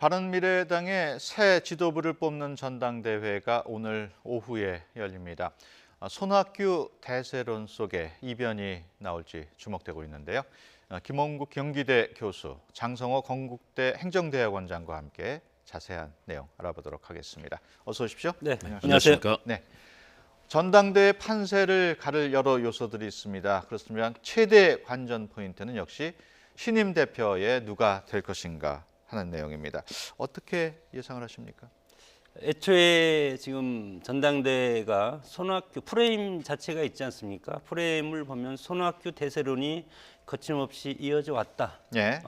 바른미래당의 새 지도부를 뽑는 전당대회가 오늘 오후에 열립니다. 손학규 대세론 속에 이변이 나올지 주목되고 있는데요. 김홍국 경기대 교수, 장성호 건국대 행정대학원장과 함께 자세한 내용 알아보도록 하겠습니다. 어서 오십시오. 네, 안녕하십니까. 네. 전당대회 판세를 가를 여러 요소들이 있습니다. 그렇습니다. 최대 관전 포인트는 역시 신임 대표의 누가 될 것인가 하는 내용입니다. 어떻게 예상을 하십니까? 애초에 지금 전당대회가 손학규 프레임 자체가 있지 않습니까? 프레임을 보면 손학규 대세론이 거침없이 이어져 왔다. 예.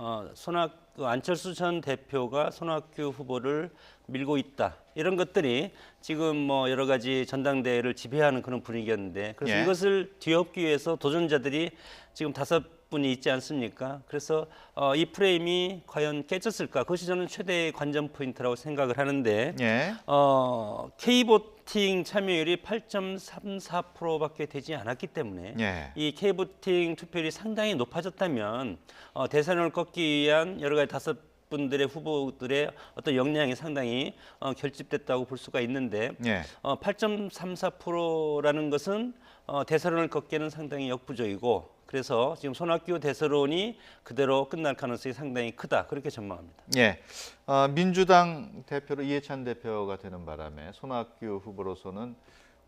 안철수 전 대표가 손학규 후보를 밀고 있다. 이런 것들이 지금 뭐 여러 가지 전당대회를 지배하는 그런 분위기였는데, 그래서 예. 이것을 뒤엎기 위해서 도전자들이 지금 5분이 있지 않습니까? 그래서 이 프레임이 과연 깨졌을까? 그것이 저는 최대의 관전 포인트라고 생각을 하는데, 예. K보팅 참여율이 8.34%밖에 되지 않았기 때문에 예. 이 K보팅 투표율이 상당히 높아졌다면 대선을 꺾기 위한 여러 가지 5분들의 후보들의 어떤 역량이 상당히 결집됐다고 볼 수가 있는데, 예. 8.34%라는 것은 대선을 걷기에는 상당히 역부족이고, 그래서 지금 손학규 대세론이 그대로 끝날 가능성이 상당히 크다, 그렇게 전망합니다. 예. 민주당 대표로 이해찬 대표가 되는 바람에 손학규 후보로서는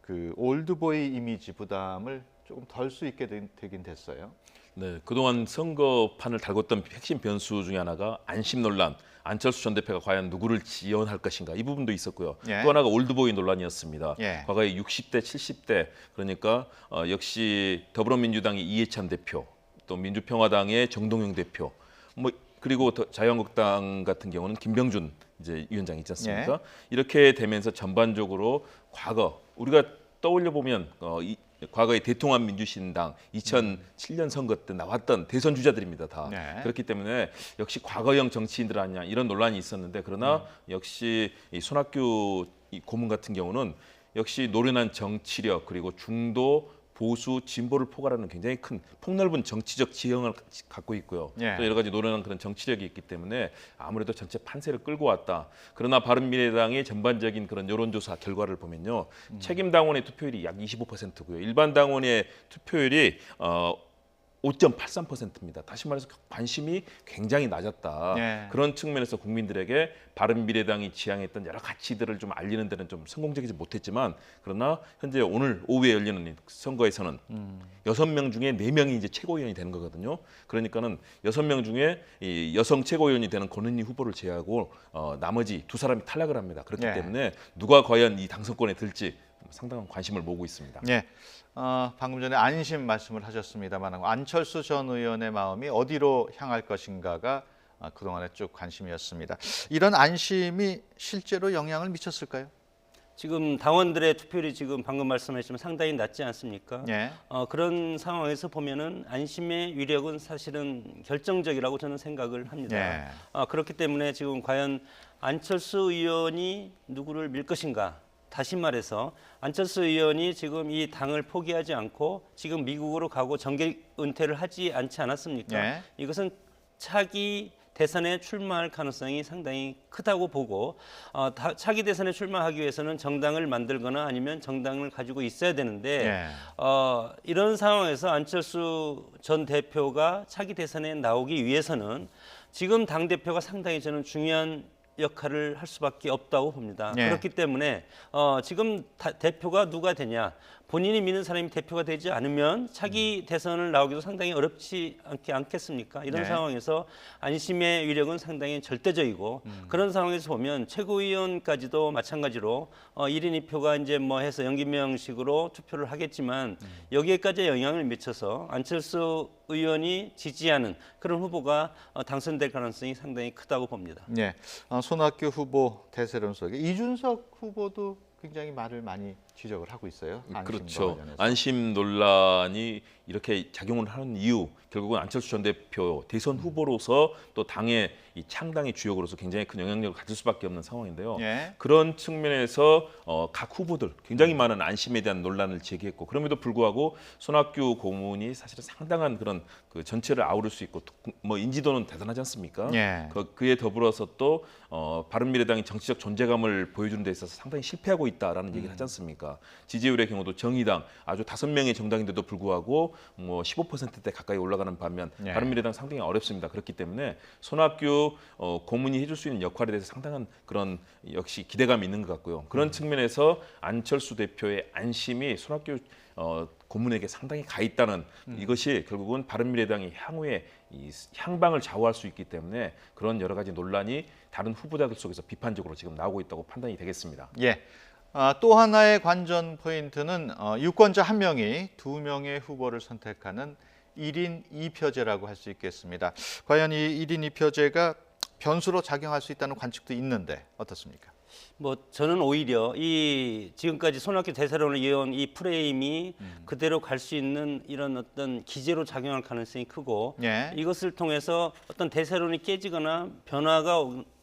그 올드보이 이미지 부담을 조금 덜 수 있게 되긴 됐어요. 네, 그동안 선거판을 달궜던 핵심 변수 중에 하나가 안심 논란, 안철수 전 대표가 과연 누구를 지원할 것인가, 이 부분도 있었고요. 예. 또 하나가 올드보이 논란이었습니다. 예. 과거에 60대, 70대, 그러니까 역시 더불어민주당의 이해찬 대표, 또 민주평화당의 정동영 대표, 뭐 그리고 자유한국당 같은 경우는 김병준 이제 위원장 있지 않습니까? 예. 이렇게 되면서 전반적으로 과거 우리가 떠올려 보면 과거의 대통합 민주신당 2007년 선거 때 나왔던 대선 주자들입니다, 다. 네. 그렇기 때문에 역시 과거형 정치인들 아니냐 이런 논란이 있었는데, 그러나 역시 이 손학규 이 고문 같은 경우는 역시 노련한 정치력, 그리고 중도 보수 진보를 포괄하는 굉장히 큰 폭넓은 정치적 지형을 갖고 있고요. 예. 또 여러 가지 노련한 그런 정치력이 있기 때문에 아무래도 전체 판세를 끌고 왔다. 그러나 바른미래당의 전반적인 그런 여론조사 결과를 보면요, 책임 당원의 투표율이 약 25%고요. 일반 당원의 투표율이 5.83%입니다. 다시 말해서 관심이 굉장히 낮았다. 예. 그런 측면에서 국민들에게 바른미래당이 지향했던 여러 가치들을 좀 알리는 데는 좀 성공적이지 못했지만, 그러나 현재 오늘 오후에 열리는 선거에서는 6명 중에 4명이 이제 최고위원이 되는 거거든요. 그러니까는 6명 중에 이 여성 최고위원이 되는 권은희 후보를 제외하고 나머지 2사람이 탈락을 합니다. 그렇기 예. 때문에 누가 과연 이 당선권에 들지 상당한 관심을 모으고 있습니다. 예. 방금 전에 안심 말씀을 하셨습니다만 안철수 전 의원의 마음이 어디로 향할 것인가가 그동안의 쭉 관심이었습니다. 이런 안심이 실제로 영향을 미쳤을까요? 지금 당원들의 투표율이 지금 방금 말씀하셨지만 상당히 낮지 않습니까? 예. 그런 상황에서 보면은 안심의 위력은 사실은 결정적이라고 저는 생각을 합니다. 예. 그렇기 때문에 지금 과연 안철수 의원이 누구를 밀 것인가? 다시 말해서 안철수 의원이 지금 이 당을 포기하지 않고 지금 미국으로 가고 정계 은퇴를 하지 않지 않았습니까? 예. 이것은 차기 대선에 출마할 가능성이 상당히 크다고 보고, 차기 대선에 출마하기 위해서는 정당을 만들거나 아니면 정당을 가지고 있어야 되는데, 예. 이런 상황에서 안철수 전 대표가 차기 대선에 나오기 위해서는 지금 당 대표가 상당히 저는 중요한 역할을 할 수밖에 없다고 봅니다. 예. 그렇기 때문에 지금 대표가 누가 되냐, 본인이 믿는 사람이 대표가 되지 않으면 차기 대선을 나오기도 상당히 어렵지 않겠습니까? 이런 네. 상황에서 안심의 위력은 상당히 절대적이고, 그런 상황에서 보면 최고위원까지도 마찬가지로 1인 2표가 이제 뭐 해서 연기명식으로 투표를 하겠지만 여기에까지 영향을 미쳐서 안철수 의원이 지지하는 그런 후보가 당선될 가능성이 상당히 크다고 봅니다. 예. 손학규 후보 대세론 속에 이준석 후보도 굉장히 말을 많이 지적을 하고 있어요. 안심과 그렇죠. 관련해서. 안심 논란이 이렇게 작용을 하는 이유, 결국은 안철수 전 대표 대선 후보로서 또 당의 이 창당의 주역으로서 굉장히 큰 영향력을 가질 수밖에 없는 상황인데요. 예. 그런 측면에서 각 후보들 굉장히 많은 안심에 대한 논란을 제기했고, 그럼에도 불구하고 손학규 고문이 사실은 상당한 그런 그 전체를 아우를 수 있고 뭐 인지도는 대단하지 않습니까? 예. 그에 더불어서 또 바른미래당이 정치적 존재감을 보여주는 데 있어서 상당히 실패하고 있다라는 얘기를 하지 않습니까? 지지율의 경우도 정의당 아주 5명의 정당인데도 불구하고 뭐 15%대 가까이 올라가는 반면 예. 바른미래당 상당히 어렵습니다. 그렇기 때문에 손학규 고문이 해줄 수 있는 역할에 대해서 상당한 그런 역시 기대감이 있는 것 같고요. 그런 측면에서 안철수 대표의 안심이 손학규 고문에게 상당히 가 있다는 이것이 결국은 바른미래당이 향후에 이 향방을 좌우할 수 있기 때문에 그런 여러 가지 논란이 다른 후보자들 속에서 비판적으로 지금 나오고 있다고 판단이 되겠습니다. 예. 또 하나의 관전 포인트는 유권자 한 명이 두 명의 후보를 선택하는 1인 2표제라고 할 수 있겠습니다. 과연 이 1인 2표제가 변수로 작용할 수 있다는 관측도 있는데 어떻습니까? 뭐 저는 오히려 이 지금까지 손학규 대세론을 이어온 이 프레임이 그대로 갈 수 있는 이런 어떤 기제로 작용할 가능성이 크고 예. 이것을 통해서 어떤 대세론이 깨지거나 변화가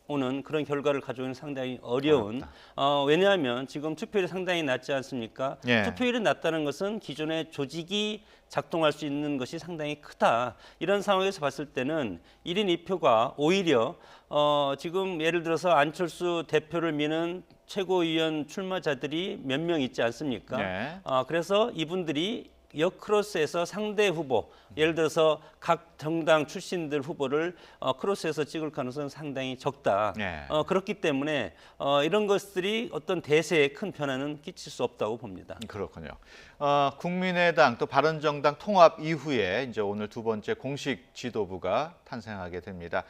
오는 그런 결과를 가져오는 상당히 어려운 왜냐하면 지금 투표율이 상당히 낮지 않습니까? 예. 투표율이 낮다는 것은 기존의 조직이 작동할 수 있는 것이 상당히 크다. 이런 상황에서 봤을 때는 1인 2표가 오히려 지금 예를 들어서 안철수 대표를 미는 최고위원 출마자들이 몇 명 있지 않습니까? 네. 그래서 이분들이 역크로스에서 상대 후보, 예를 들어서 각 정당 출신들 후보를 크로스에서 찍을 가능성은 상당히 적다. 네. 그렇기 때문에 이런 것들이 어떤 대세에 큰 변화는 끼칠 수 없다고 봅니다. 그렇군요. 국민의당 또 바른정당 통합 이후에 이제 오늘 두 번째 공식 지도부가 탄생하게 됩니다.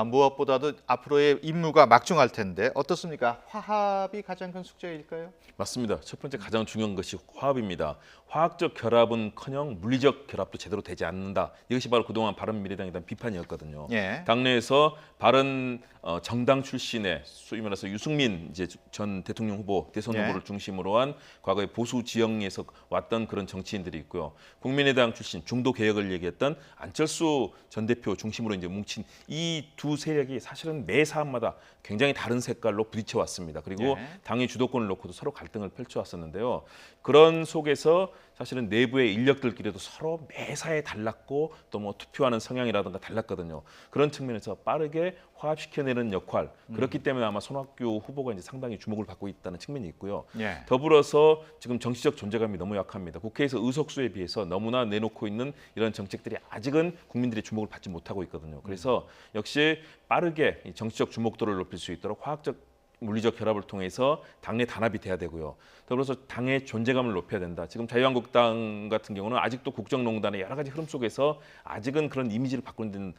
무엇보다도 앞으로의 임무가 막중할 텐데 어떻습니까? 화합이 가장 큰 숙제일까요? 맞습니다. 첫 번째 가장 중요한 것이 화합입니다. 화학적 결합은커녕 물리적 결합도 제대로 되지 않는다. 이것이 바로 그동안 바른미래당에 대한 비판이었거든요. 예. 당내에서 바른 정당 출신의 소위 말해서 유승민 이제 전 대통령 후보, 대선 예. 후보를 중심으로 한 과거의 보수 지형에서 왔던 그런 정치인들이 있고요. 국민의당 출신 중도 개혁을 얘기했던 안철수 전 대표 중심으로 이제 뭉친 이 두 세력이 사실은 매 사안마다 굉장히 다른 색깔로 부딪혀 왔습니다. 그리고 예. 당의 주도권을 놓고도 서로 갈등을 펼쳐왔었는데요. 그런 속에서 사실은 내부의 인력들끼리도 서로 매사에 달랐고 또 뭐 투표하는 성향이라든가 달랐거든요. 그런 측면에서 빠르게 화합시켜내는 역할, 그렇기 때문에 아마 손학규 후보가 이제 상당히 주목을 받고 있다는 측면이 있고요. 예. 더불어서 지금 정치적 존재감이 너무 약합니다. 국회에서 의석수에 비해서 너무나 내놓고 있는 이런 정책들이 아직은 국민들의 주목을 받지 못하고 있거든요. 그래서 역시 빠르게 이 정치적 주목도를 높일 수 있도록 화학적 물리적 결합을 통해서 당내 단합이 돼야 되고요. 더불어서 당의 존재감을 높여야 된다. 지금 자유한국당 같은 경우는 아직도 국정농단의 여러 가지 흐름 속에서 아직은 그런 이미지를 바꾸는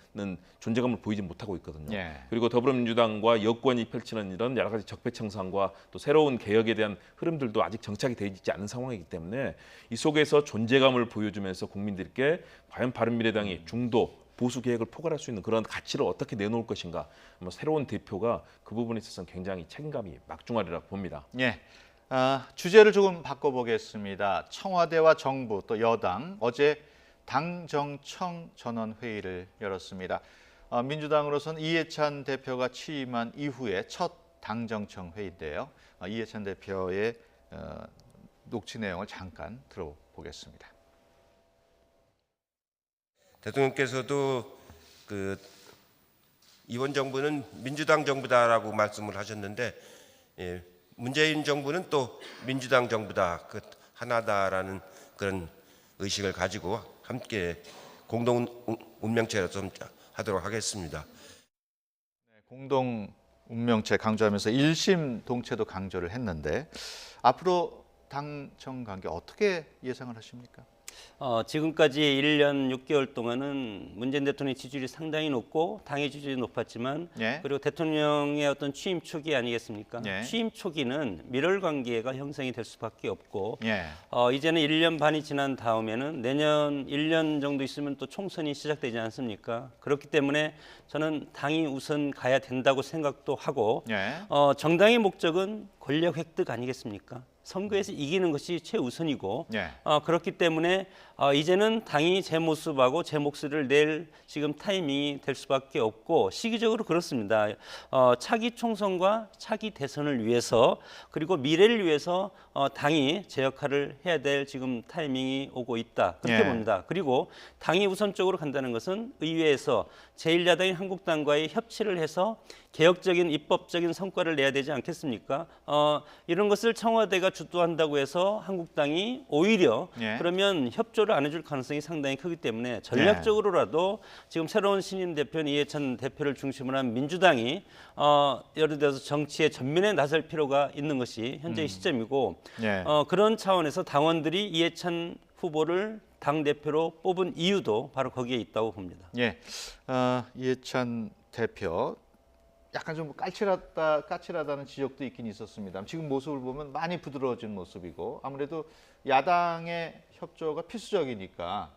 존재감을 보이지 못하고 있거든요. 예. 그리고 더불어민주당과 여권이 펼치는 이런 여러 가지 적폐청산과 또 새로운 개혁에 대한 흐름들도 아직 정착이 되어 있지 않은 상황이기 때문에 이 속에서 존재감을 보여주면서 국민들께 과연 바른미래당이 중도 보수 개혁을 포괄할 수 있는 그런 가치를 어떻게 내놓을 것인가. 새로운 대표가 그 부분에 있어서는 굉장히 책임감이 막중하리라고 봅니다. 예. 주제를 조금 바꿔보겠습니다. 청와대와 정부 또 여당 어제 당정청 전원 회의를 열었습니다. 민주당으로서는 이해찬 대표가 취임한 이후에 첫 당정청 회의인데요. 이해찬 대표의 녹취 내용을 잠깐 들어보겠습니다. 대통령께서도 이번 정부는 민주당 정부다라고 말씀을 하셨는데 문재인 정부는 또 민주당 정부다, 하나다라는 그런 의식을 가지고 함께 공동 운명체로 좀 하도록 하겠습니다. 공동 운명체 강조하면서 일심 동체도 강조를 했는데 앞으로 당청 관계 어떻게 예상을 하십니까? 지금까지 1년 6개월 동안은 문재인 대통령의 지지율이 상당히 높고 당의 지지율이 높았지만 예. 그리고 대통령의 어떤 취임 초기 아니겠습니까? 예. 취임 초기는 밀월 관계가 형성이 될 수밖에 없고 예. 이제는 1년 반이 지난 다음에는 내년 1년 정도 있으면 또 총선이 시작되지 않습니까? 그렇기 때문에 저는 당이 우선 가야 된다고 생각도 하고 예. 정당의 목적은 권력 획득 아니겠습니까? 선거에서 이기는 것이 최우선이고 예. 그렇기 때문에 이제는 당이 제 모습하고 제 목소리를 낼 지금 타이밍이 될 수밖에 없고 시기적으로 그렇습니다. 차기 총선과 차기 대선을 위해서 그리고 미래를 위해서 당이 제 역할을 해야 될 지금 타이밍이 오고 있다. 그렇게 예. 봅니다. 그리고 당이 우선적으로 간다는 것은 의회에서 제1야당인 한국당과의 협치를 해서 개혁적인 입법적인 성과를 내야 되지 않겠습니까? 이런 것을 청와대가 주도한다고 해서 한국당이 오히려 예. 그러면 협조를 안 해줄 가능성이 상당히 크기 때문에 전략적으로라도 지금 새로운 신임 대표인 이해찬 대표를 중심으로 한 민주당이 예를 들어서 정치에 전면에 나설 필요가 있는 것이 현재의 시점이고 예. 그런 차원에서 당원들이 이해찬 후보를 당 대표로 뽑은 이유도 바로 거기에 있다고 봅니다. 예. 이해찬 대표 약간 좀 까칠하다는 지적도 있긴 있었습니다. 지금 모습을 보면 많이 부드러워진 모습이고 아무래도 야당의 협조가 필수적이니까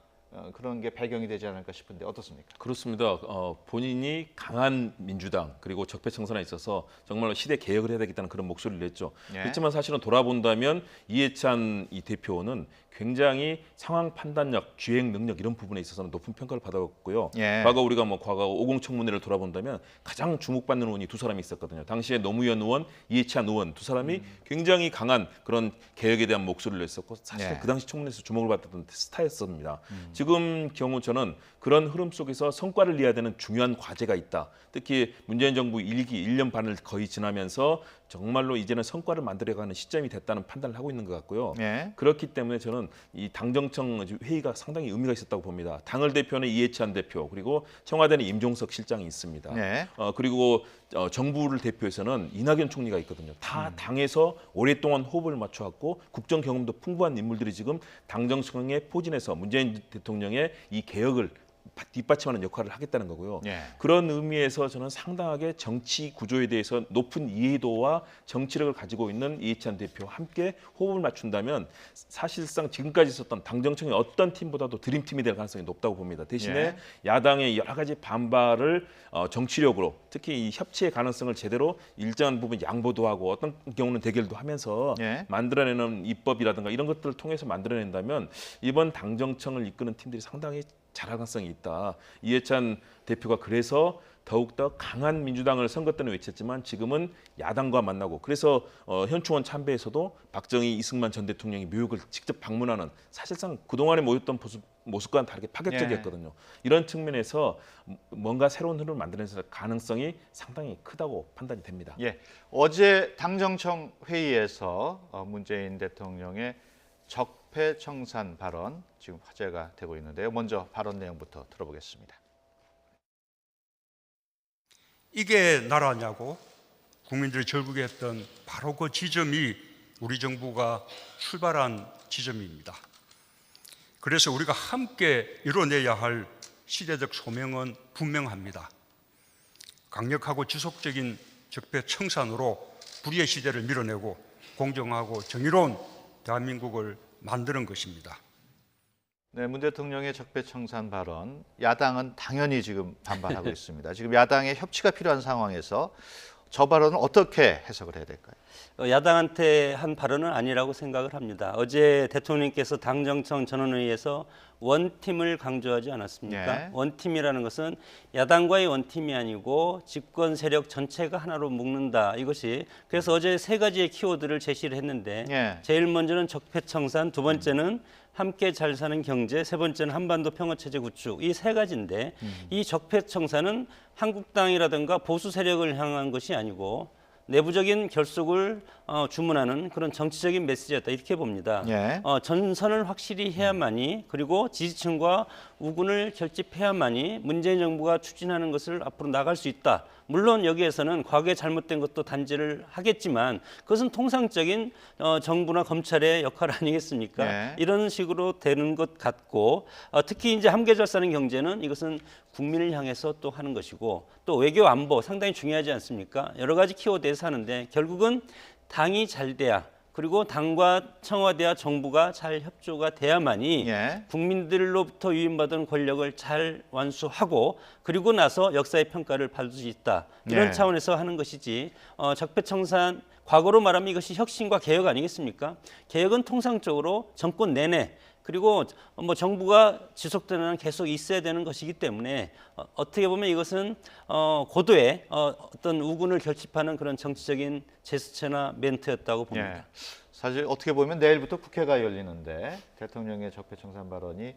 그런 게 배경이 되지 않을까 싶은데 어떻습니까? 그렇습니다. 본인이 강한 민주당 그리고 적폐청산에 있어서 정말로 시대 개혁을 해야 되겠다는 그런 목소리를 냈죠. 예. 그렇지만 사실은 돌아본다면 이해찬 이 대표는 굉장히 상황 판단력, 기획 능력 이런 부분에 있어서는 높은 평가를 받았고요. 예. 과거 50청문회를 돌아본다면 가장 주목받는 의원이 두 사람이 있었거든요. 당시에 노무현 의원, 이해찬 의원 두 사람이 굉장히 강한 그런 개혁에 대한 목소리를 냈었고 사실 예. 그 당시 청문회에서 주목을 받았던 스타였습니다. 지금 경우 저는 그런 흐름 속에서 성과를 내야 되는 중요한 과제가 있다. 특히 문재인 정부 1년 반을 거의 지나면서 정말로 이제는 성과를 만들어가는 시점이 됐다는 판단을 하고 있는 것 같고요. 예. 그렇기 때문에 저는 이 당정청 회의가 상당히 의미가 있었다고 봅니다. 당을 대표는 이해찬 대표 그리고 청와대는 임종석 실장이 있습니다. 예. 그리고 정부를 대표해서는 이낙연 총리가 있거든요. 다 당에서 오랫동안 호흡을 맞춰왔고 국정 경험도 풍부한 인물들이 지금 당정청에 포진해서 문재인 대통령의 이 개혁을 뒷받침하는 역할을 하겠다는 거고요. 예. 그런 의미에서 저는 상당하게 정치 구조에 대해서 높은 이해도와 정치력을 가지고 있는 이해찬 대표와 함께 호흡을 맞춘다면 사실상 지금까지 있었던 당정청의 어떤 팀보다도 드림팀이 될 가능성이 높다고 봅니다. 대신에 예. 야당의 여러 가지 반발을 정치력으로 특히 이 협치의 가능성을 제대로 일정한 부분 양보도 하고 어떤 경우는 대결도 하면서 예. 만들어내는 입법이라든가 이런 것들을 통해서 만들어낸다면 이번 당정청을 이끄는 팀들이 상당히 잘할 가능성이 있다. 이해찬 대표가 그래서 더욱더 강한 민주당을 선거 때는 외쳤지만 지금은 야당과 만나고 그래서 현충원 참배에서도 박정희, 이승만 전 대통령이 묘역을 직접 방문하는 사실상 그동안에 모였던 모습과는 다르게 파격적이었거든요. 이런 측면에서 뭔가 새로운 흐름을 만드는 가능성이 상당히 크다고 판단이 됩니다. 예. 어제 당정청 회의에서 문재인 대통령의 적폐청산 발언 지금 화제가 되고 있는데요. 먼저 발언 내용부터 들어보겠습니다. 이게 나라냐고 국민들이 절구했던 바로 그 지점이 우리 정부가 출발한 지점입니다. 그래서 우리가 함께 이뤄내야 할 시대적 소명은 분명합니다. 강력하고 지속적인 적폐 청산으로 불의의 시대를 밀어내고 공정하고 정의로운 대한민국을 만드는 것입니다. 네, 문 대통령의 적폐청산 발언, 야당은 당연히 지금 반발하고 있습니다. 지금 야당의 협치가 필요한 상황에서 저 발언을 어떻게 해석을 해야 될까요? 야당한테 한 발언은 아니라고 생각을 합니다. 어제 대통령께서 당정청 전원회의에서 원팀을 강조하지 않았습니까? 예. 원팀이라는 것은 야당과의 원팀이 아니고 집권 세력 전체가 하나로 묶는다. 이것이 그래서 어제 세 가지의 키워드를 제시를 했는데 예. 제일 먼저는 적폐청산, 두 번째는 함께 잘 사는 경제, 세 번째는 한반도 평화체제 구축, 이 세 가지인데 이 적폐청산은 한국당이라든가 보수 세력을 향한 것이 아니고 내부적인 결속을 주문하는 그런 정치적인 메시지였다 이렇게 봅니다. 예. 전선을 확실히 해야만이 그리고 지지층과 우군을 결집해야만이 문재인 정부가 추진하는 것을 앞으로 나갈 수 있다. 물론 여기에서는 과거에 잘못된 것도 단죄를 하겠지만 그것은 통상적인 정부나 검찰의 역할 아니겠습니까? 네. 이런 식으로 되는 것 같고 특히 이제 함께 잘 사는 경제는 이것은 국민을 향해서 또 하는 것이고 또 외교 안보 상당히 중요하지 않습니까? 여러 가지 키워드에서 하는데 결국은 당이 잘 돼야 그리고 당과 청와대와 정부가 잘 협조가 돼야만이 예. 국민들로부터 유인받은 권력을 잘 완수하고 그리고 나서 역사의 평가를 받을 수 있다. 이런 예. 차원에서 하는 것이지 적폐청산 과거로 말하면 이것이 혁신과 개혁 아니겠습니까? 개혁은 통상적으로 정권 내내 그리고 뭐 정부가 지속되는 한 계속 있어야 되는 것이기 때문에 어떻게 보면 이것은 고도의 어떤 우군을 결집하는 그런 정치적인 제스처나 멘트였다고 봅니다. 예. 사실 어떻게 보면 내일부터 국회가 열리는데 대통령의 적폐청산 발언이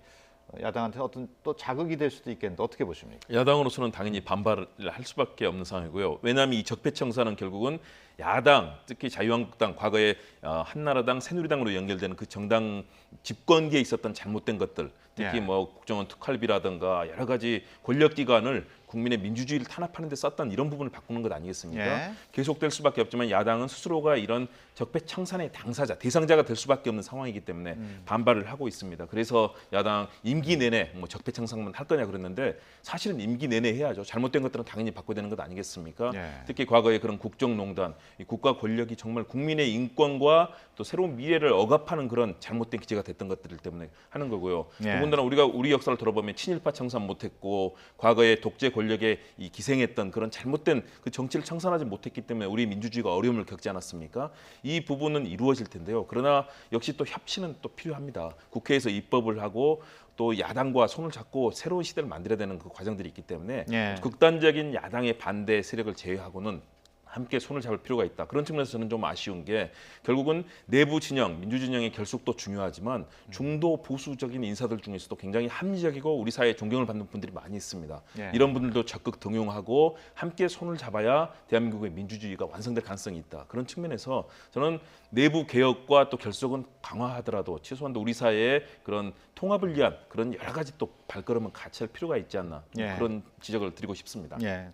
야당한테 어떤 또 자극이 될 수도 있겠는데 어떻게 보십니까? 야당으로서는 당연히 반발을 할 수밖에 없는 상황이고요. 왜냐하면 이 적폐청산은 결국은 야당, 특히 자유한국당, 과거에 한나라당, 새누리당으로 연결되는 그 정당 집권기에 있었던 잘못된 것들, 특히 예. 뭐 국정원 특활비라든가 여러 가지 권력기관을 국민의 민주주의를 탄압하는 데 썼던 이런 부분을 바꾸는 것 아니겠습니까? 예. 계속될 수밖에 없지만 야당은 스스로가 이런 적폐청산의 당사자, 대상자가 될 수밖에 없는 상황이기 때문에 반발을 하고 있습니다. 그래서 야당 임기 내내 뭐 적폐청산만 할 거냐 그랬는데 사실은 임기 내내 해야죠. 잘못된 것들은 당연히 바꿔야 되는 것 아니겠습니까? 예. 특히 과거에 그런 국정농단, 이 국가 권력이 정말 국민의 인권과 또 새로운 미래를 억압하는 그런 잘못된 기재가 됐던 것들 때문에 하는 거고요. 예. 더군다나 우리가 우리 역사를 돌아보면 친일파 청산 못했고 과거에 독재 권력에 이 기생했던 그런 잘못된 그 정치를 청산하지 못했기 때문에 우리 민주주의가 어려움을 겪지 않았습니까? 이 부분은 이루어질 텐데요. 그러나 역시 또 협치는 또 필요합니다. 국회에서 입법을 하고 또 야당과 손을 잡고 새로운 시대를 만들어야 되는 그 과정들이 있기 때문에 예. 극단적인 야당의 반대 세력을 제외하고는 함께 손을 잡을 필요가 있다. 그런 측면에서 저는 좀 아쉬운 게 결국은 내부 진영, 민주 진영의 결속도 중요하지만 중도 보수적인 인사들 중에서도 굉장히 합리적이고 우리 사회에 존경을 받는 분들이 많이 있습니다. 예. 이런 분들도 적극 등용하고 함께 손을 잡아야 대한민국의 민주주의가 완성될 가능성이 있다. 그런 측면에서 저는 내부 개혁과 또 결속은 강화하더라도 최소한 우리 사회의 그런 통합을 위한 그런 여러 가지 또 발걸음은 같이 할 필요가 있지 않나 예. 그런 지적을 드리고 싶습니다. 예.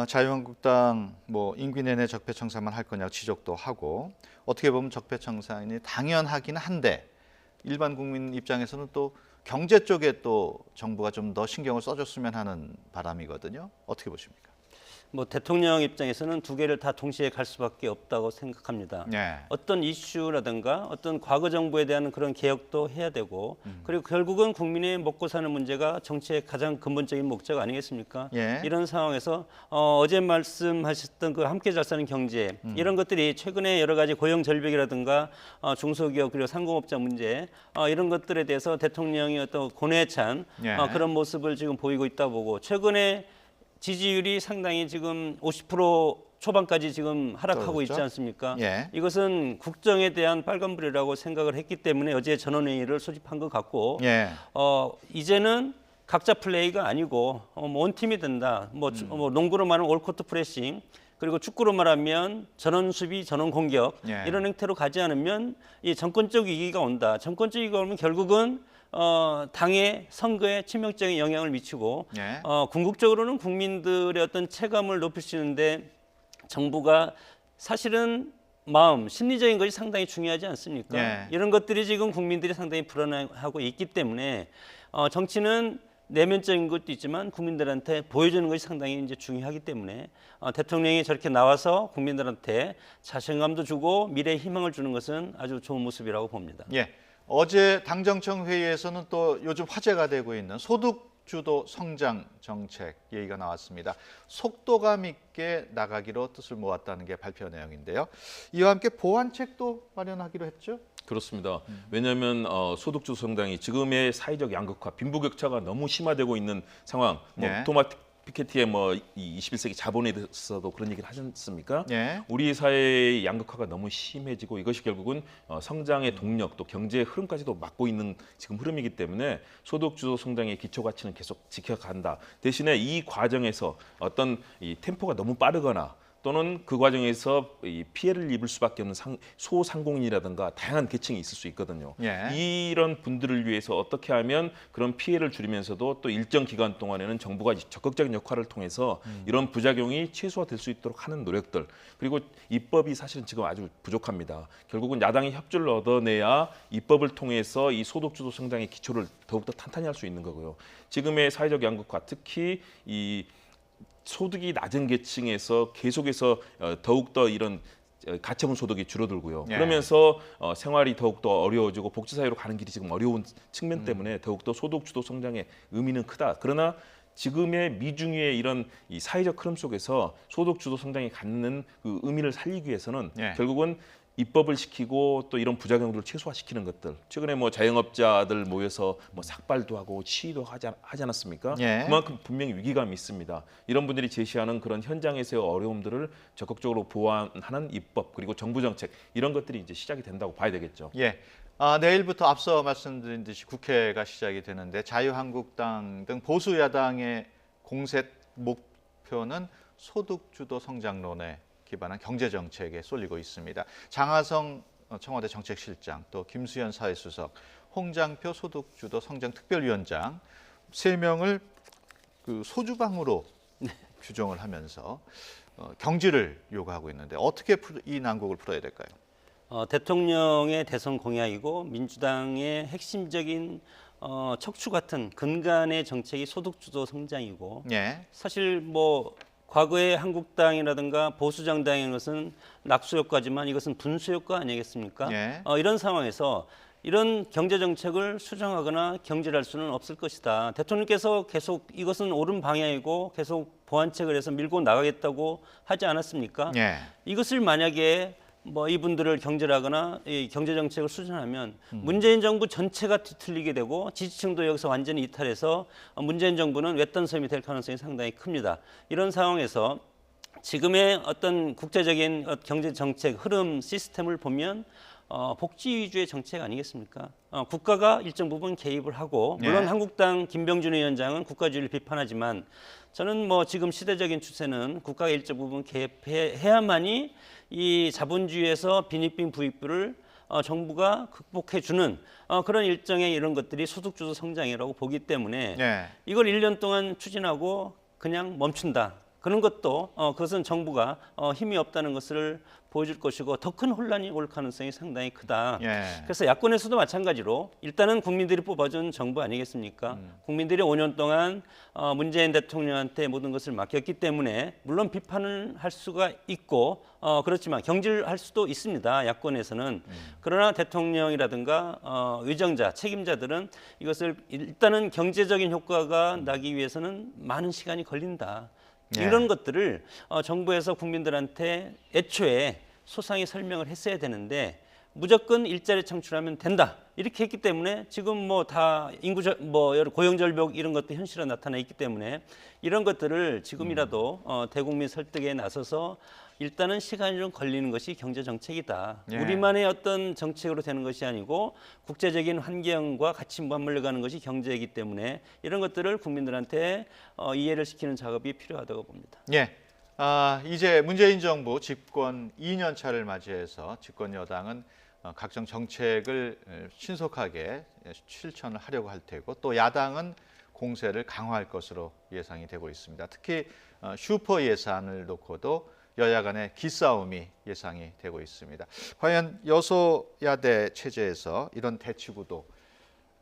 자유한국당 뭐 임기 내내 적폐청산만 할 거냐고 지적도 하고 어떻게 보면 적폐청산이 당연하긴 한데 일반 국민 입장에서는 또 경제 쪽에 또 정부가 좀 더 신경을 써줬으면 하는 바람이거든요. 어떻게 보십니까? 뭐 대통령 입장에서는 두 개를 다 동시에 갈 수밖에 없다고 생각합니다. 예. 어떤 이슈라든가 어떤 과거 정부에 대한 그런 개혁도 해야 되고 그리고 결국은 국민의 먹고 사는 문제가 정치의 가장 근본적인 목적 아니겠습니까? 예. 이런 상황에서 어제 말씀하셨던 그 함께 잘 사는 경제 이런 것들이 최근에 여러 가지 고용 절벽이라든가 중소기업 그리고 상공업자 문제 이런 것들에 대해서 대통령이 어떤 고뇌에 찬 예. 그런 모습을 지금 보이고 있다 보고 최근에 지지율이 상당히 지금 50% 초반까지 지금 하락하고 떨어졌죠? 있지 않습니까? 예. 이것은 국정에 대한 빨간불이라고 생각을 했기 때문에 어제 전원회의를 소집한 것 같고 예. 이제는 각자 플레이가 아니고 뭐 원팀이 된다. 뭐 농구로 말하면 올코트 프레싱 그리고 축구로 말하면 전원 수비, 전원 공격 예. 이런 형태로 가지 않으면 이 정권적 위기가 온다. 정권적 위기가 오면 결국은 당의 선거에 치명적인 영향을 미치고 예. 궁극적으로는 국민들의 어떤 체감을 높일 수 있는데 정부가 사실은 마음, 심리적인 것이 상당히 중요하지 않습니까? 예. 이런 것들이 지금 국민들이 상당히 불안해하고 있기 때문에 정치는 내면적인 것도 있지만 국민들한테 보여주는 것이 상당히 이제 중요하기 때문에 대통령이 저렇게 나와서 국민들한테 자신감도 주고 미래의 희망을 주는 것은 아주 좋은 모습이라고 봅니다. 예. 어제 당정청 회의에서는 또 요즘 화제가 되고 있는 소득 주도 성장 정책 얘기가 나왔습니다. 속도감 있게 나가기로 뜻을 모았다는 게 발표 내용인데요. 이와 함께 보완책도 마련하기로 했죠. 그렇습니다. 왜냐하면 소득주도 성장이 지금의 사회적 양극화, 빈부격차가 너무 심화되고 있는 상황. 뭐 예. 토마스 피케티의 뭐 이 21세기 자본에 대해서도 그런 얘기를 하셨습니까? 예. 우리 사회의 양극화가 너무 심해지고 이것이 결국은 성장의 동력 또 경제의 흐름까지도 막고 있는 지금 흐름이기 때문에 소득주도 성장의 기초 가치는 계속 지켜간다. 대신에 이 과정에서 어떤 이 템포가 너무 빠르거나 또는 그 과정에서 이 피해를 입을 수밖에 없는 소상공인이라든가 다양한 계층이 있을 수 있거든요. 예. 이런 분들을 위해서 어떻게 하면 그런 피해를 줄이면서도 또 일정 기간 동안에는 정부가 적극적인 역할을 통해서 이런 부작용이 최소화될 수 있도록 하는 노력들, 그리고 입법이 사실은 지금 아주 부족합니다. 결국은 야당이 협조를 얻어내야 입법을 통해서 이 소득주도 성장의 기초를 더욱더 탄탄히 할 수 있는 거고요. 지금의 사회적 양극화, 특히 이 소득이 낮은 계층에서 계속해서 더욱더 이런 가처분 소득이 줄어들고요. 예. 그러면서 생활이 더욱더 어려워지고 복지사회로 가는 길이 지금 어려운 측면 때문에 더욱더 소득주도 성장의 의미는 크다. 그러나 지금의 미중의 이런 이 사회적 흐름 속에서 소득주도 성장이 갖는 그 의미를 살리기 위해서는 예. 결국은 입법을 시키고 또 이런 부작용들을 최소화시키는 것들. 최근에 뭐 자영업자들 모여서 뭐 삭발도 하고 시위도 하지 않았습니까? 예. 그만큼 분명히 위기감이 있습니다. 이런 분들이 제시하는 그런 현장에서의 어려움들을 적극적으로 보완하는 입법 그리고 정부 정책 이런 것들이 이제 시작이 된다고 봐야 되겠죠. 예. 내일부터 앞서 말씀드린 듯이 국회가 시작이 되는데 자유한국당 등 보수 야당의 공세 목표는 소득주도 성장론에 기반한 경제 정책에 쏠리고 있습니다. 장하성 청와대 정책실장, 또 김수현 사회수석, 홍장표 소득주도 성장특별위원장 3명을 그 소주방으로 규정을 하면서 경지를 요구하고 있는데 어떻게 이 난국을 풀어야 될까요? 대통령의 대선 공약이고 민주당의 핵심적인 척추 같은 근간의 정책이 소득주도 성장이고 예. 사실 뭐 과거의 한국당이라든가 보수 정당인 것은 낙수 효과지만 이것은 분수 효과 아니겠습니까? 예. 이런 상황에서 이런 경제 정책을 수정하거나 경질할 수는 없을 것이다. 대통령께서 계속 이것은 옳은 방향이고 계속 보완책을 해서 밀고 나가겠다고 하지 않았습니까? 예. 이것을 만약에 뭐 이분들을 경질하거나 이 경제 정책을 수정하면 문재인 정부 전체가 뒤틀리게 되고 지지층도 여기서 완전히 이탈해서 문재인 정부는 외딴섬이 될 가능성이 상당히 큽니다. 이런 상황에서 지금의 어떤 국제적인 경제 정책 흐름 시스템을 보면 복지 위주의 정책 아니겠습니까? 국가가 일정 부분 개입을 하고 물론 예. 한국당 김병준 위원장은 국가주의를 비판하지만 저는 뭐 지금 시대적인 추세는 국가가 일정 부분 개입해야만이 이 자본주의에서 빈익빈 부익부를 정부가 극복해주는 그런 일정의 이런 것들이 소득주도 성장이라고 보기 때문에 예. 이걸 1년 동안 추진하고 그냥 멈춘다. 그런 것도 그것은 정부가 힘이 없다는 것을 보여줄 것이고 더 큰 혼란이 올 가능성이 상당히 크다. 예. 그래서 야권에서도 마찬가지로 일단은 국민들이 뽑아준 정부 아니겠습니까? 국민들이 5년 동안 문재인 대통령한테 모든 것을 맡겼기 때문에 물론 비판을 할 수가 있고 그렇지만 경질할 수도 있습니다. 야권에서는. 그러나 대통령이라든가 의정자, 책임자들은 이것을 일단은 경제적인 효과가 나기 위해서는 많은 시간이 걸린다. 예. 이런 것들을 정부에서 국민들한테 애초에 소상히 설명을 했어야 되는데 무조건 일자리 창출하면 된다 이렇게 했기 때문에 지금 뭐 다 고용 절벽 이런 것도 현실화 나타나 있기 때문에 이런 것들을 지금이라도 대국민 설득에 나서서 일단은 시간이 좀 걸리는 것이 경제 정책이다. 예. 우리만의 어떤 정책으로 되는 것이 아니고 국제적인 환경과 같이 맞물려 가는 것이 경제이기 때문에 이런 것들을 국민들한테 이해를 시키는 작업이 필요하다고 봅니다. 예. 이제 문재인 정부 집권 2년 차를 맞이해서 집권 여당은 각종 정책을 신속하게 실천을 하려고 할 테고 또 야당은 공세를 강화할 것으로 예상이 되고 있습니다. 특히 슈퍼 예산을 놓고도 여야 간의 기싸움이 예상이 되고 있습니다. 과연 여소야대 체제에서 이런 대치구도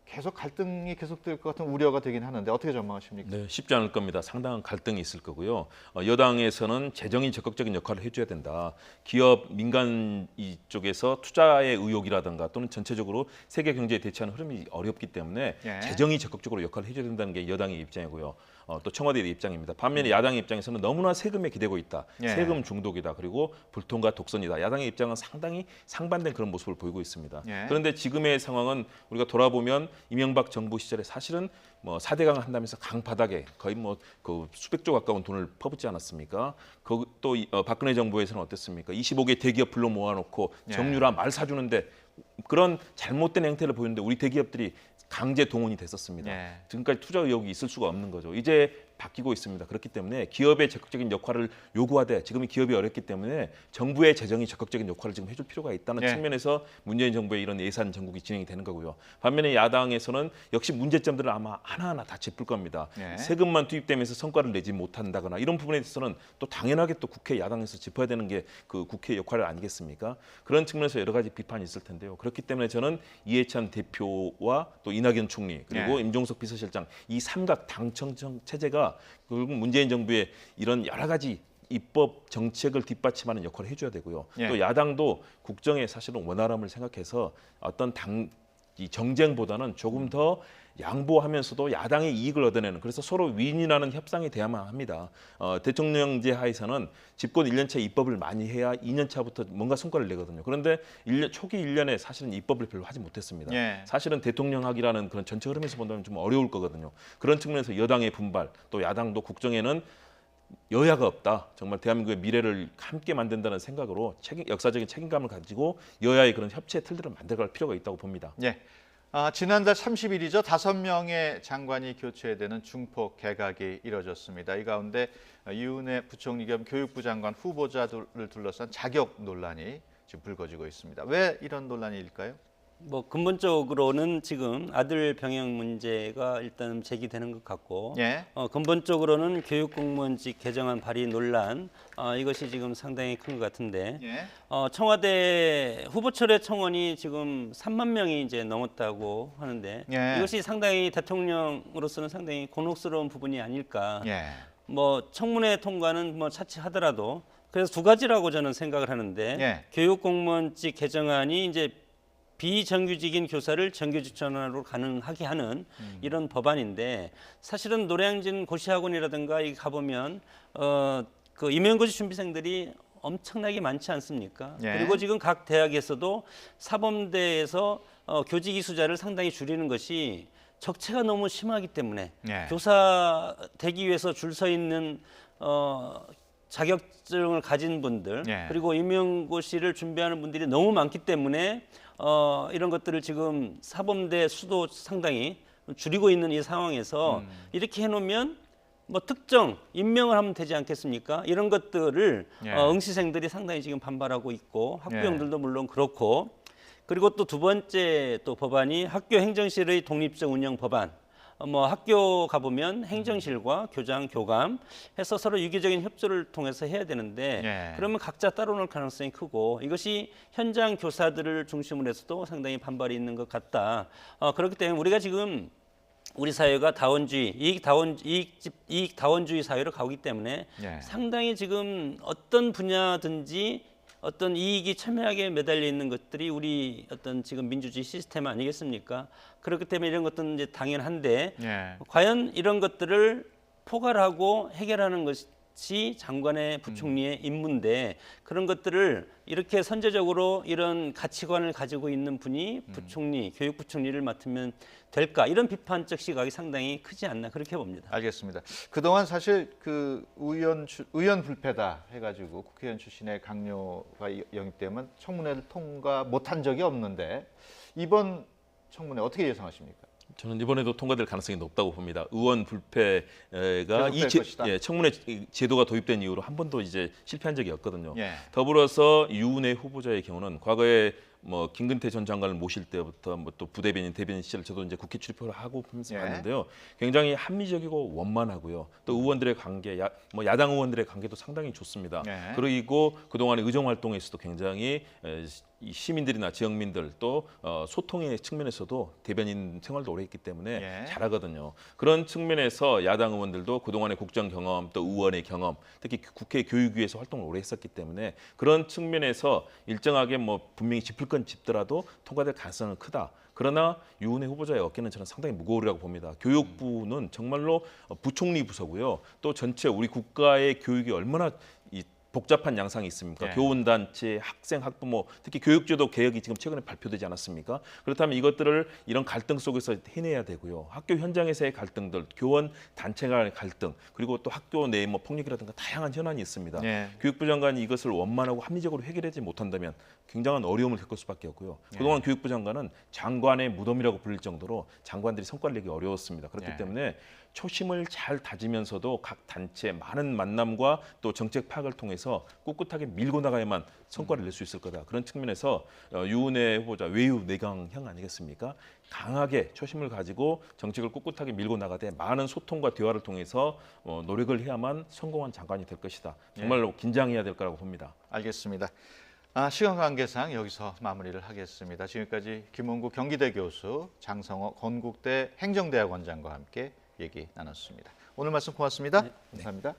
계속 갈등이 계속될 것 같은 우려가 되긴 하는데 어떻게 전망하십니까? 네, 쉽지 않을 겁니다. 상당한 갈등이 있을 거고요. 여당에서는 재정이 적극적인 역할을 해줘야 된다. 기업, 민간 이쪽에서 투자의 의욕이라든가 또는 전체적으로 세계 경제에 대처하는 흐름이 어렵기 때문에 예. 재정이 적극적으로 역할을 해줘야 된다는 게 여당의 입장이고요. 또 청와대의 입장입니다. 반면에 야당의 입장에서는 너무나 세금에 기대고 있다. 예. 세금 중독이다. 그리고 불통과 독선이다. 야당의 입장은 상당히 상반된 그런 모습을 보이고 있습니다. 예. 그런데 지금의 상황은 우리가 돌아보면 이명박 정부 시절에 사실은 뭐 4대강 한다면서 강바닥에 거의 뭐 그 수백조 가까운 돈을 퍼붓지 않았습니까? 또 박근혜 정부에서는 어땠습니까? 25개 대기업 불러 모아놓고 예. 정유라 말 사주는데 그런 잘못된 행태를 보이는데 우리 대기업들이 강제 동원이 됐었습니다. 예. 지금까지 투자 의욕이 있을 수가 없는 거죠. 이제 바뀌고 있습니다. 그렇기 때문에 기업의 적극적인 역할을 요구하되 지금 기업이 어렵기 때문에 정부의 재정이 적극적인 역할을 지금 해줄 필요가 있다는 네. 측면에서 문재인 정부의 이런 예산 전국이 진행이 되는 거고요. 반면에 야당에서는 역시 문제점들을 아마 하나하나 다 짚을 겁니다. 네. 세금만 투입되면서 성과를 내지 못한다거나 이런 부분에 대해서는 또 당연하게 또 국회 야당에서 짚어야 되는 게 그 국회의 역할 아니겠습니까? 그런 측면에서 여러 가지 비판이 있을 텐데요. 그렇기 때문에 저는 이해찬 대표와 또 이낙연 총리 그리고 네. 임종석 비서실장 이 삼각 당청 체제가 결국 문재인 정부의 이런 여러 가지 입법 정책을 뒷받침하는 역할을 해줘야 되고요. 예. 또 야당도 국정의 사실은 원활함을 생각해서 어떤 이 정쟁보다는 조금 더 양보하면서도 야당의 이익을 얻어내는 그래서 서로 윈윈하는 협상이 돼야만 합니다. 대통령제 하에서는 집권 1년차 입법을 많이 해야 2년차부터 뭔가 성과를 내거든요. 그런데 초기 1년에 사실은 입법을 별로 하지 못했습니다. 예. 사실은 대통령학이라는 그런 전체 흐름에서 본다면 좀 어려울 거거든요. 그런 측면에서 여당의 분발 또 야당도 국정에는 여야가 없다. 정말 대한민국의 미래를 함께 만든다는 생각으로 역사적인 책임감을 가지고 여야의 그런 협치의 틀들을 만들어갈 필요가 있다고 봅니다. 예. 지난달 30일이죠. 5명의 장관이 교체되는 중폭 개각이 이뤄졌습니다. 이 가운데 이은혜 부총리 겸 교육부 장관 후보자들을 둘러싼 자격 논란이 지금 불거지고 있습니다. 왜 이런 논란일까요? 뭐 근본적으로는 지금 아들 병역 문제가 일단 제기되는 것 같고 예. 근본적으로는 교육공무원직 개정안 발의 논란 이것이 지금 상당히 큰 것 같은데 예. 청와대 후보철회 청원이 지금 3만 명이 이제 넘었다고 하는데 예. 이것이 상당히 대통령으로서는 상당히 곤혹스러운 부분이 아닐까. 예. 뭐 청문회 통과는 뭐 차치하더라도 그래서 두 가지라고 저는 생각을 하는데 예. 교육공무원직 개정안이 이제 비정규직인 교사를 정규직 전환으로 가능하게 하는 이런 법안인데 사실은 노량진 고시학원이라든가 이 가보면 그 임용고시 준비생들이 엄청나게 많지 않습니까? 예. 그리고 지금 각 대학에서도 사범대에서 교직 이수자를 상당히 줄이는 것이 적체가 너무 심하기 때문에 예. 교사 되기 위해서 줄 서 있는 자격증을 가진 분들 예. 그리고 임용고시를 준비하는 분들이 너무 많기 때문에 이런 것들을 지금 사범대 수도 상당히 줄이고 있는 이 상황에서 이렇게 해놓으면 뭐 특정 임명을 하면 되지 않겠습니까? 이런 것들을 예. 응시생들이 상당히 지금 반발하고 있고 학부형들도 물론 그렇고 그리고 또 두 번째 또 법안이 학교 행정실의 독립적 운영 법안. 뭐 학교 가보면 행정실과 교장, 교감 해서 서로 유기적인 협조를 통해서 해야 되는데 예. 그러면 각자 따로 놀 가능성이 크고 이것이 현장 교사들을 중심으로 해서도 상당히 반발이 있는 것 같다. 그렇기 때문에 우리가 지금 우리 사회가 다원주의, 이익 다원주의 사회로 가기 때문에 예. 상당히 지금 어떤 분야든지 어떤 이익이 첨예하게 매달려 있는 것들이 우리 어떤 지금 민주주의 시스템 아니겠습니까? 그렇기 때문에 이런 것들은 이제 당연한데 예. 과연 이런 것들을 포괄하고 해결하는 것이 장관의 부총리의 임무인데 그런 것들을 이렇게 선제적으로 이런 가치관을 가지고 있는 분이 부총리, 교육부총리를 맡으면 될까? 이런 비판적 시각이 상당히 크지 않나 그렇게 봅니다. 알겠습니다. 그동안 사실 그 의원 불패다 해가지고 국회의원 출신의 강요가 영입되면 청문회를 통과 못한 적이 없는데 이번 청문회 어떻게 예상하십니까? 저는 이번에도 통과될 가능성이 높다고 봅니다. 의원 불패가 계속될 것이다. 청문회 제도가 도입된 이후로 한 번도 이제 실패한 적이 없거든요. 예. 더불어서 유은혜 후보자의 경우는 과거에 뭐 김근태 전 장관을 모실 때부터 뭐 또 부대변인, 대변인 시절 저도 이제 국회 출입을 하고 예. 봤는데요. 굉장히 합리적이고 원만하고요. 또 의원들의 관계, 야당 의원들의 관계도 상당히 좋습니다. 예. 그리고 그동안의 의정 활동에서도 굉장히 이 시민들이나 지역민들 또 소통의 측면에서도 대변인 생활도 오래 했기 때문에 예. 잘하거든요. 그런 측면에서 야당 의원들도 그동안의 국정 경험 또 의원의 경험 특히 국회 교육위에서 활동을 오래 했었기 때문에 그런 측면에서 일정하게 뭐 분명히 짚을 건 짚더라도 통과될 가능성은 크다. 그러나 유은혜 후보자의 어깨는 저는 상당히 무거우리라고 봅니다. 교육부는 정말로 부총리 부서고요. 또 전체 우리 국가의 교육이 얼마나 복잡한 양상이 있습니까? 네. 교원단체, 학생, 학부모, 특히 교육제도 개혁이 지금 최근에 발표되지 않았습니까? 그렇다면 이것들을 이런 갈등 속에서 해내야 되고요. 학교 현장에서의 갈등들, 교원 단체 간의 갈등, 그리고 또 학교 내의 뭐 폭력이라든가 다양한 현안이 있습니다. 네. 교육부 장관이 이것을 원만하고 합리적으로 해결하지 못한다면 굉장한 어려움을 겪을 수밖에 없고요. 그동안 교육부 장관은 장관의 무덤이라고 불릴 정도로 장관들이 성과를 내기 어려웠습니다. 그렇기 네. 때문에 초심을 잘 다지면서도 각 단체 많은 만남과 또 정책 파악을 통해서 꿋꿋하게 밀고 나가야만 성과를 낼 수 있을 거다. 그런 측면에서 유은혜 후보자 외유 내강형 아니겠습니까? 강하게 초심을 가지고 정책을 꿋꿋하게 밀고 나가되 많은 소통과 대화를 통해서 노력을 해야만 성공한 장관이 될 것이다. 정말로 긴장해야 될 거라고 봅니다. 알겠습니다. 시간 관계상 여기서 마무리를 하겠습니다. 지금까지 김원구 경기대 교수, 장성호 건국대 행정대학원장과 함께 얘기 나눴습니다. 오늘 말씀 고맙습니다. 감사합니다.